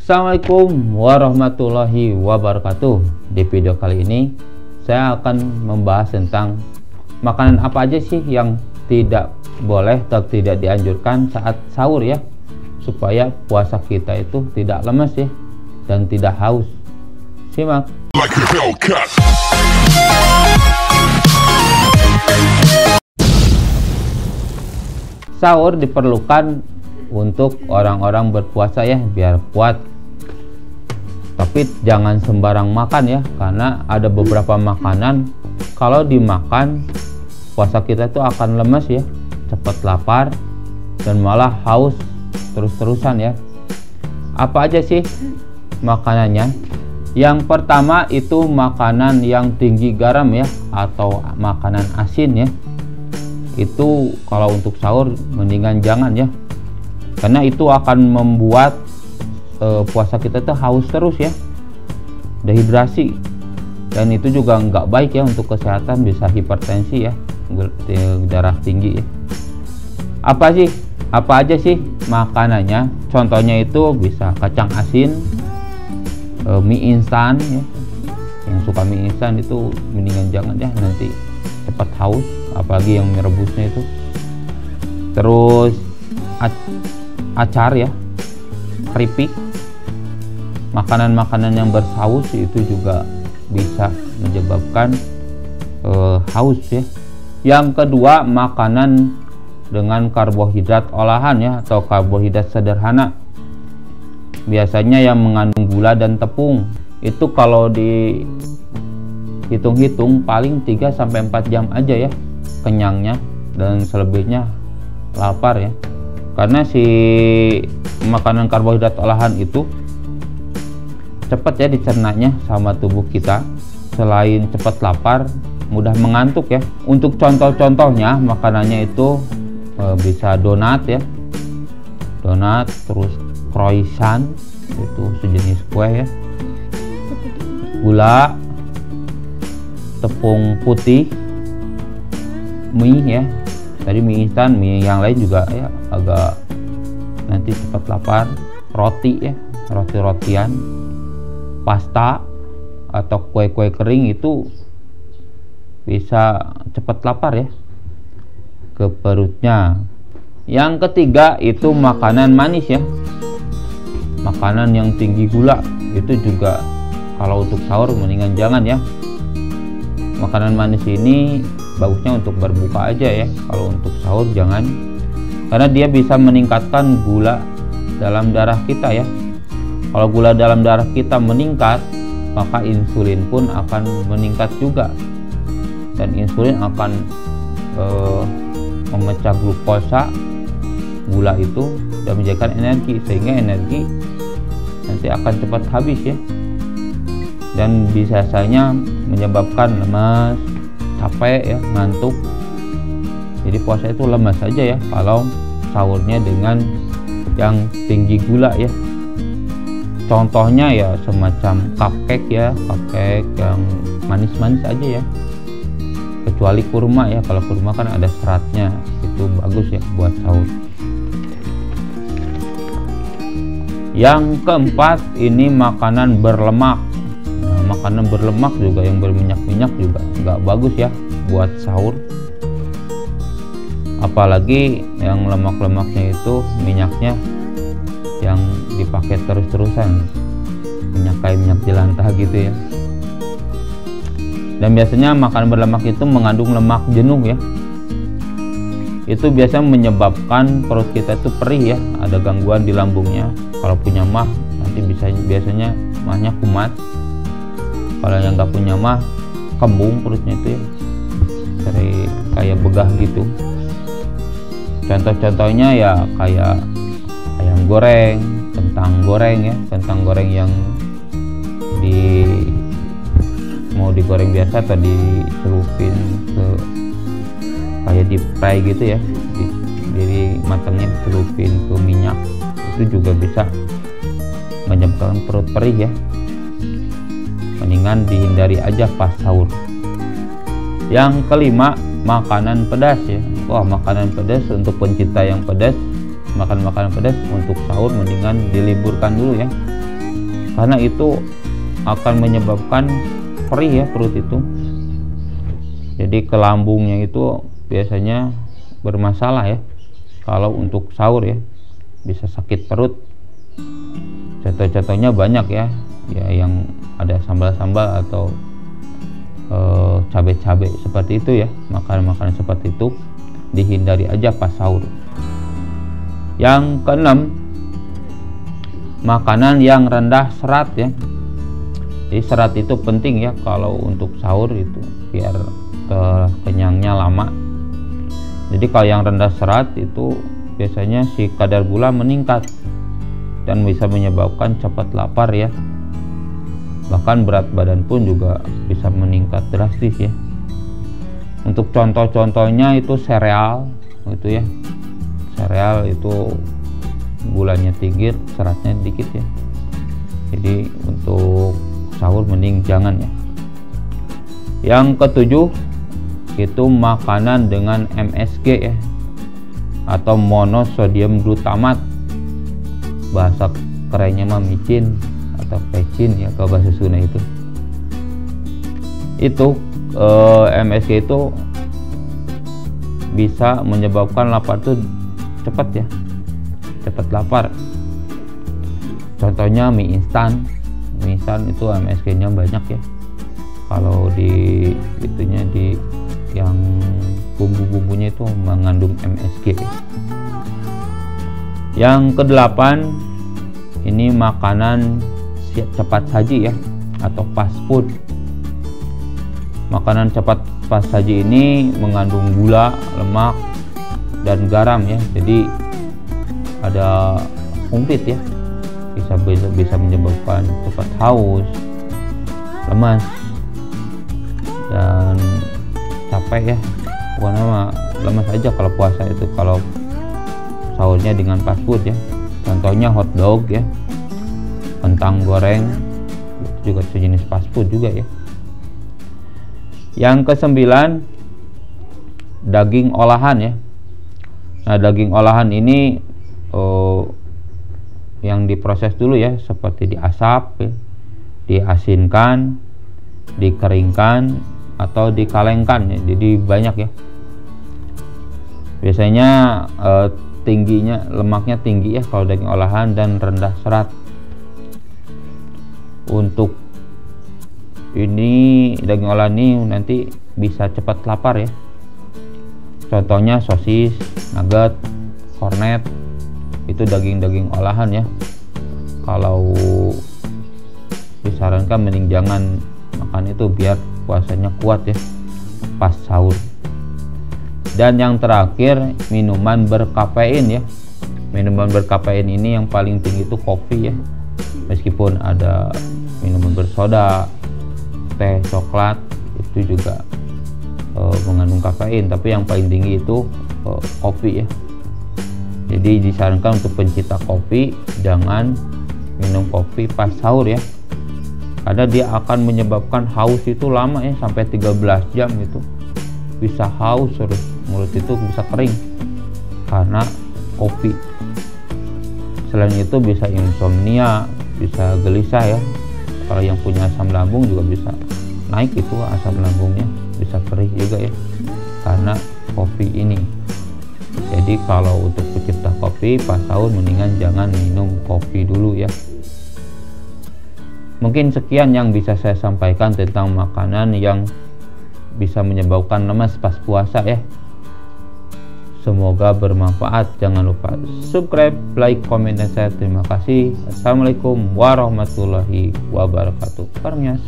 Assalamualaikum warahmatullahi wabarakatuh. Di video kali ini saya akan membahas tentang makanan apa aja sih yang tidak boleh atau tidak dianjurkan saat sahur ya, supaya puasa kita itu tidak lemes ya dan tidak haus. Simak. Sahur diperlukan untuk orang-orang berpuasa ya, biar kuat. Tapi jangan sembarang makan ya, karena ada beberapa makanan kalau dimakan puasa kita itu akan lemes ya, cepat lapar dan malah haus terus-terusan ya. Apa aja sih makanannya? Yang pertama itu makanan yang tinggi garam ya, atau makanan asin ya. Itu kalau untuk sahur mendingan jangan ya, karena itu akan membuat puasa kita tuh haus terus ya, dehidrasi, dan itu juga nggak baik ya untuk kesehatan, bisa hipertensi ya, darah tinggi ya. Apa aja sih makanannya? Contohnya itu bisa kacang asin, mie instan ya. Yang suka mie instan itu mendingan jangan ya, nanti cepat haus, apalagi yang merebusnya itu. Terus acar ya, keripik, makanan-makanan yang bersaus itu juga bisa menyebabkan haus ya. Yang kedua, makanan dengan karbohidrat olahan ya, atau karbohidrat sederhana, biasanya yang mengandung gula dan tepung. Itu kalau dihitung-hitung paling 3-4 jam aja ya kenyangnya, dan selebihnya lapar ya. Karena si makanan karbohidrat olahan itu cepat ya dicernanya sama tubuh kita. Selain cepat lapar, mudah mengantuk ya. Untuk contoh-contohnya makanannya itu bisa donat ya, donat, terus croissant, itu sejenis kue ya, gula, tepung putih, mie ya, tadi mie instan, mie yang lain juga ya agak nanti cepat lapar. Roti ya, roti-rotian, pasta atau kue-kue kering itu bisa cepat lapar ya ke perutnya. Yang ketiga itu makanan manis ya, makanan yang tinggi gula, itu juga kalau untuk sahur mendingan jangan ya. Makanan manis ini bagusnya untuk berbuka aja ya, kalau untuk sahur jangan, karena dia bisa meningkatkan gula dalam darah kita ya. Kalau gula dalam darah kita meningkat, maka insulin pun akan meningkat juga, dan insulin akan memecah glukosa, gula itu, dan menjadikan energi, sehingga energi nanti akan cepat habis ya, dan biasanya menyebabkan lemas, capek ya, ngantuk. Jadi puasa itu lemas saja ya kalau sahurnya dengan yang tinggi gula ya. Contohnya ya semacam cupcake ya, cupcake yang manis-manis aja ya, kecuali kurma ya. Kalau kurma kan ada seratnya, itu bagus ya buat sahur. Yang keempat ini makanan berlemak. Nah, makanan berlemak juga yang berminyak-minyak juga nggak bagus ya buat sahur. Apalagi yang lemak-lemaknya itu minyaknya yang dipakai terus-terusan, minyak kayak minyak jelantah gitu ya. Dan biasanya makanan berlemak itu mengandung lemak jenuh ya. Itu biasanya menyebabkan perut kita itu perih ya, ada gangguan di lambungnya. Kalau punya mah nanti biasanya mahnya kumat. Kalau yang nggak punya mah kembung perutnya itu ya, kayak begah gitu. Contoh-contohnya ya kayak ayam goreng, kentang goreng ya, kentang goreng yang mau digoreng biasa atau dicelupin ke kayak di fry gitu ya, jadi matangnya dicelupin ke minyak, itu juga bisa menyebabkan perut perih ya. Mendingan dihindari aja pas sahur. Yang kelima, makanan pedas ya. Wah, makanan pedas untuk pencinta yang pedas, makan makanan pedas untuk sahur mendingan diliburkan dulu ya. karena itu akan menyebabkan perih ya perut itu. Jadi ke lambungnya itu biasanya bermasalah ya kalau untuk sahur ya, bisa sakit perut. Contoh-contohnya banyak ya, yang ada sambal-sambal atau cabai-cabai seperti itu ya. Makanan-makanan seperti itu dihindari aja pas sahur. Yang keenam, makanan yang rendah serat ya. Jadi serat itu penting ya kalau untuk sahur itu biar kenyangnya lama. Jadi kalau yang rendah serat itu biasanya si kadar gula meningkat dan bisa menyebabkan cepat lapar ya. Bahkan berat badan pun juga bisa meningkat drastis ya. Untuk contoh-contohnya itu sereal itu ya. Sereal itu gulanya tinggi, seratnya dikit ya. Jadi untuk sahur mending jangan ya. Yang ketujuh itu makanan dengan MSG ya, atau monosodium glutamat, bahasa kerennya mah micin atau pecin ya kalau bahasa Sunda itu. MSG itu bisa menyebabkan lapar tuh cepat ya, cepat lapar. Contohnya mie instan itu MSG-nya banyak ya. Kalau di itunya di yang bumbu-bumbunya itu mengandung MSG. Yang kedelapan, ini makanan cepat saji ya, atau fast food. Makanan cepat fast saji ini mengandung gula, lemak, dan garam ya. Jadi ada komplit ya, bisa menyebabkan cepat haus, lemas, dan capek ya. Bukan lemas aja kalau puasa itu, kalau sahurnya dengan fast food ya. Contohnya hot dog ya, kentang goreng, itu juga sejenis fast food juga ya. Yang kesembilan, daging olahan ya. Nah, daging olahan ini yang diproses dulu ya, seperti diasap ya, diasinkan, dikeringkan, atau dikalengkan ya. Jadi banyak ya. Biasanya tingginya, lemaknya tinggi ya kalau daging olahan, dan rendah serat. Untuk ini daging olahan ini nanti bisa cepat lapar ya. Contohnya sosis, nugget, kornet, itu daging-daging olahan ya. Kalau disarankan mending jangan makan itu biar puasanya kuat ya pas sahur. Dan yang terakhir, minuman berkafein ya. Minuman berkafein ini yang paling tinggi itu kopi ya. Meskipun ada minuman bersoda, teh, coklat, itu juga mengandung kafein, tapi yang paling tinggi itu kopi ya. Jadi disarankan untuk pencinta kopi jangan minum kopi pas sahur ya, karena dia akan menyebabkan haus itu lama ya, sampai 13 jam itu bisa haus terus, mulut itu bisa kering karena kopi. Selain itu bisa insomnia, bisa gelisah ya. Kalau yang punya asam lambung juga bisa naik itu asam lambungnya, bisa perih juga ya karena kopi ini. Jadi kalau untuk pecinta kopi pas sahur mendingan jangan minum kopi dulu ya. Mungkin sekian yang bisa saya sampaikan tentang makanan yang bisa menyebabkan lemas pas puasa ya. Semoga bermanfaat. Jangan lupa subscribe, like, komen, dan share. Terima kasih. Assalamualaikum warahmatullahi wabarakatuh. Parmias.